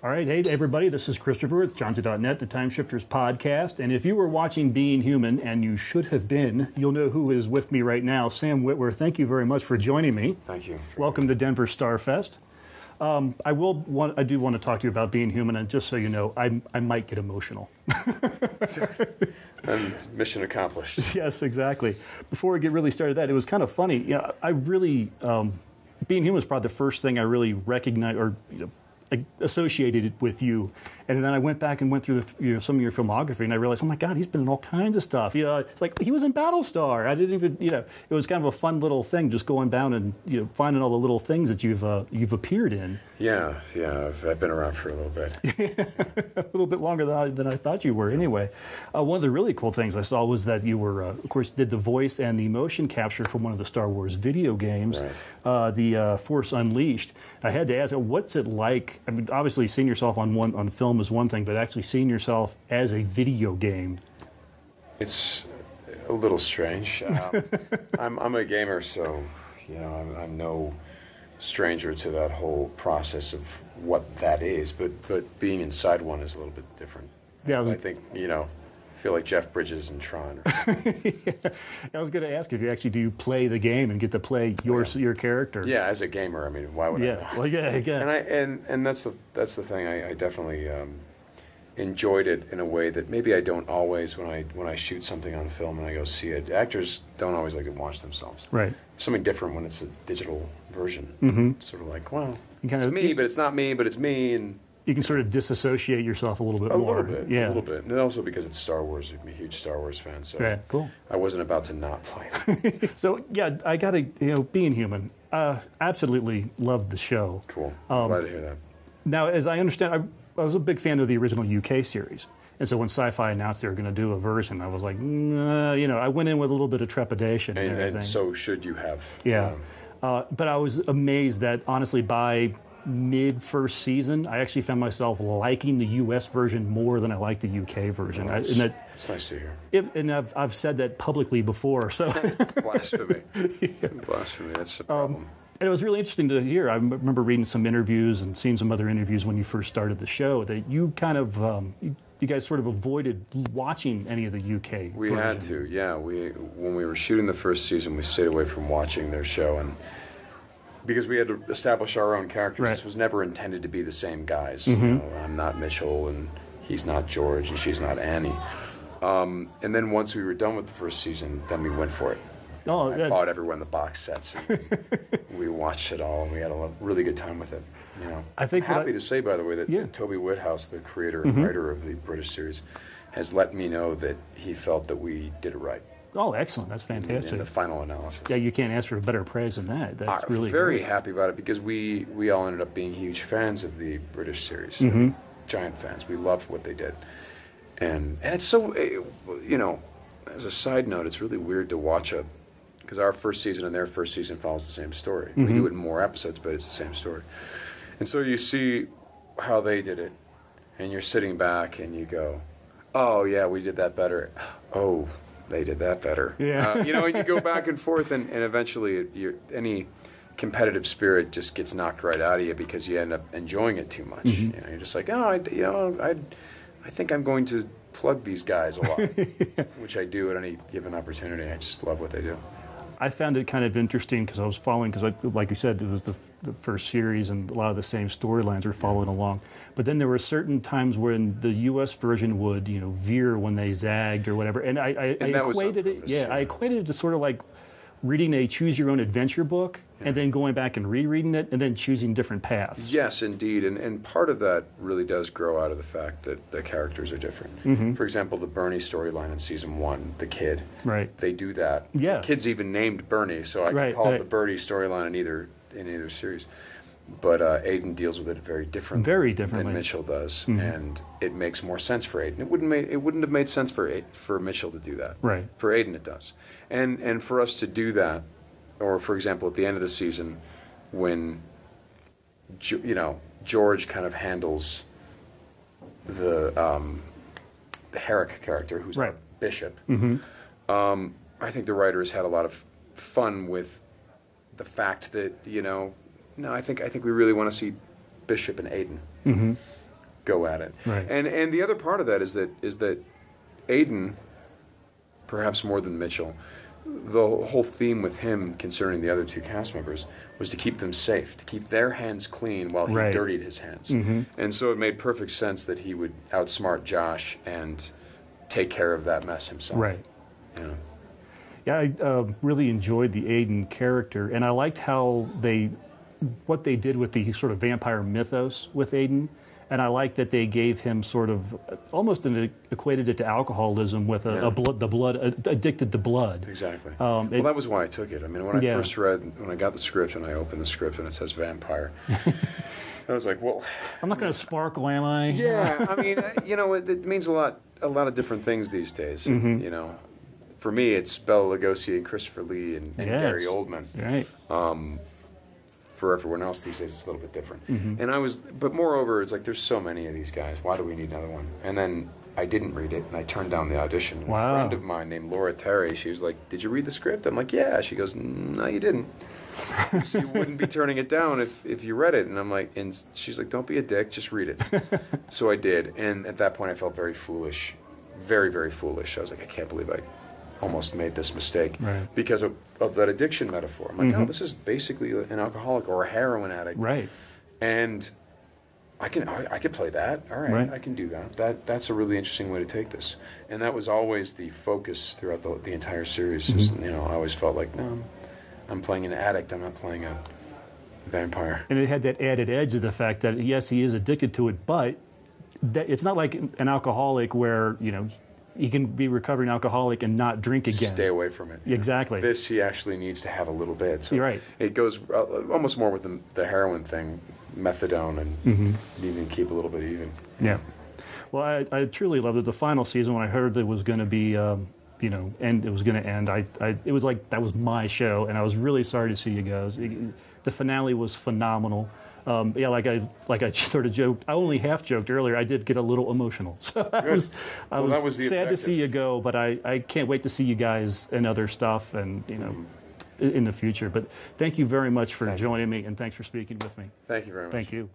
All right, hey everybody, this is Christopher with Johnson.net, the Time Shifters podcast. And if you were watching Being Human, and you should have been, you'll know who is with me right now. Sam Witwer, thank you very much for joining me. Thank you. Welcome to Denver Starfest. I do want to talk to you about Being Human, and just so you know, I might get emotional. And it's mission accomplished. Yes, exactly. Before we get really started that, it was kind of funny. You know, I really, Being Human was probably the first thing I really recognized or associated it with you. And then I went back and went through some of your filmography, and I realized, oh my God, he's been in all kinds of stuff. It's like he was in Battlestar. I didn't even, it was kind of a fun little thing, just going down and finding all the little things that you've appeared in. Yeah, I've been around for a little bit. A little bit longer than I thought you were. Anyway, one of the really cool things I saw was that you were, of course, did the voice and the motion capture for one of the Star Wars video games, right. The Force Unleashed. I had to ask, what's it like? I mean, obviously, seeing yourself on film is one thing, but actually seeing yourself as a video game. It's a little strange. I'm a gamer, so I'm no stranger to that whole process of what that is. But being inside one is a little bit different. Yeah, I think I feel like Jeff Bridges in Tron. Or yeah. I was going to ask if do you play the game and get to play your character? Yeah, as a gamer, I mean, why would I? Yeah, well, yeah, again. And that's the thing. I definitely enjoyed it in a way that maybe I don't always when I shoot something on film and I go see it. Actors don't always like to watch themselves. Right. Something different when it's a digital version. Mm-hmm. It's sort of like, well, it's me, but it's not me, but it's me, and you can sort of disassociate yourself a little bit more. A little bit. And also because it's Star Wars. I'm a huge Star Wars fan, so yeah, cool. I wasn't about to not play it. So, yeah, I got to, Being Human, absolutely loved the show. Cool. Glad to hear that. Now, as I understand, I was a big fan of the original UK series. And so when Syfy announced they were going to do a version, I was like, I went in with a little bit of trepidation. And so should you have. Yeah. But I was amazed that, honestly, by mid-first season, I actually found myself liking the U.S. version more than I liked the UK version. It's nice to hear. And I've said that publicly before. So Blasphemy. Yeah. Blasphemy, that's the problem. And it was really interesting to hear. I remember reading some interviews and seeing some other interviews when you first started the show that you kind of, you guys sort of avoided watching any of the UK We version. had to, yeah. When we were shooting the first season, we stayed away from watching their show, and because we had to establish our own characters. Right. This was never intended to be the same guys. Mm-hmm. I'm not Mitchell, and he's not George, and she's not Annie. And then once we were done with the first season, then we went for it. Oh, I bought everyone the box sets. And we watched it all, and we had a really good time with it. I think I'm happy to say, by the way, that Toby Whithouse, the creator and writer of the British series, has let me know that he felt that we did it right. Oh, excellent. That's fantastic. In the final analysis. Yeah, you can't ask for better praise than that. That's really very great. happy about it because we all ended up being huge fans of the British series. Giant fans. We loved what they did. And it's so, as a side note, it's really weird to watch because our first season and their first season follows the same story. We do it in more episodes, but it's the same story. And so you see how they did it, and you're sitting back and you go, oh, yeah, we did that better. Oh, they did that better. Yeah. And you go back and forth, and eventually any competitive spirit just gets knocked right out of you because you end up enjoying it too much. You're just like, I think I'm going to plug these guys a lot, which I do at any given opportunity. I just love what they do. I found it kind of interesting because I was following, because like you said, it was the first series and a lot of the same storylines were following along. But then there were certain times when the U.S. version would, veer when they zagged or whatever. And I equated it. Yeah, I equated it to sort of like reading a choose-your-own-adventure book and then going back and rereading it and then choosing different paths. Yes, indeed. And part of that really does grow out of the fact that the characters are different. For example, the Bernie storyline in Season 1, the kid. Right. They do that. Yeah. The kid's even named Bernie, so I can call it the Bernie storyline in either series. But Aiden deals with it very differently than Mitchell does, and it makes more sense for Aiden. It wouldn't have made sense for Mitchell to do that. Right. For Aiden, it does, and for us to do that, or for example, at the end of the season, when George kind of handles the Herrick character, who's a bishop. I think the writers had a lot of fun with the fact that I think we really want to see Bishop and Aiden. go at it. Right. And the other part of that is that Aiden, perhaps more than Mitchell, the whole theme with him concerning the other two cast members was to keep them safe, to keep their hands clean while he dirtied his hands. And so it made perfect sense that he would outsmart Josh and take care of that mess himself. Right. You know? Yeah, I really enjoyed the Aiden character, and I liked how what they did with the sort of vampire mythos with Aiden. And I like that they gave him sort of almost equated it to alcoholism with the blood addicted to blood. Exactly. Well, that was why I took it. I mean, when I got the script and I opened the script and it says vampire, I was like, well, I'm not going to sparkle, am I? Yeah. I mean, you know, it means a lot of different things these days. You know, for me, it's Bela Lugosi and Christopher Lee and Gary Oldman. Right. For everyone else these days, it's a little bit different. And but moreover, it's like there's so many of these guys. Why do we need another one? And then I didn't read it, and I turned down the audition. And a friend of mine named Laura Terry, she was like, "Did you read the script?" I'm like, "Yeah." She goes, "No, you didn't. So you wouldn't be turning it down if you read it." And I'm like, and she's like, "Don't be a dick, just read it." So I did, and at that point, I felt very foolish, very, very foolish. I was like, I can't believe I almost made this mistake because of that addiction metaphor. I'm like, no, this is basically an alcoholic or a heroin addict. Right. And I can play that. All right, I can do that. That's a really interesting way to take this. And that was always the focus throughout the entire series. Is, you know, I always felt like, no, I'm playing an addict. I'm not playing a vampire. And it had that added edge of the fact that, yes, he is addicted to it, but it's not like an alcoholic where, you know, he can be a recovering alcoholic and not drink again. Stay away from it. Exactly. This he actually needs to have a little bit. So you're right. It goes almost more with the heroin thing, methadone, and needing to keep a little bit even. Yeah. Well, I truly loved it. The final season, when I heard it was going to be, you know, and it was going to end, it was like that was my show, and I was really sorry to see you guys. The finale was phenomenal. Yeah, like I sort of joked. I only half joked earlier. I did get a little emotional. So I was sad to see you go, but I can't wait to see you guys in other stuff and, you know, in the future. But thank you very much for joining me, and thanks for speaking with me. Thank you very much. Thank you.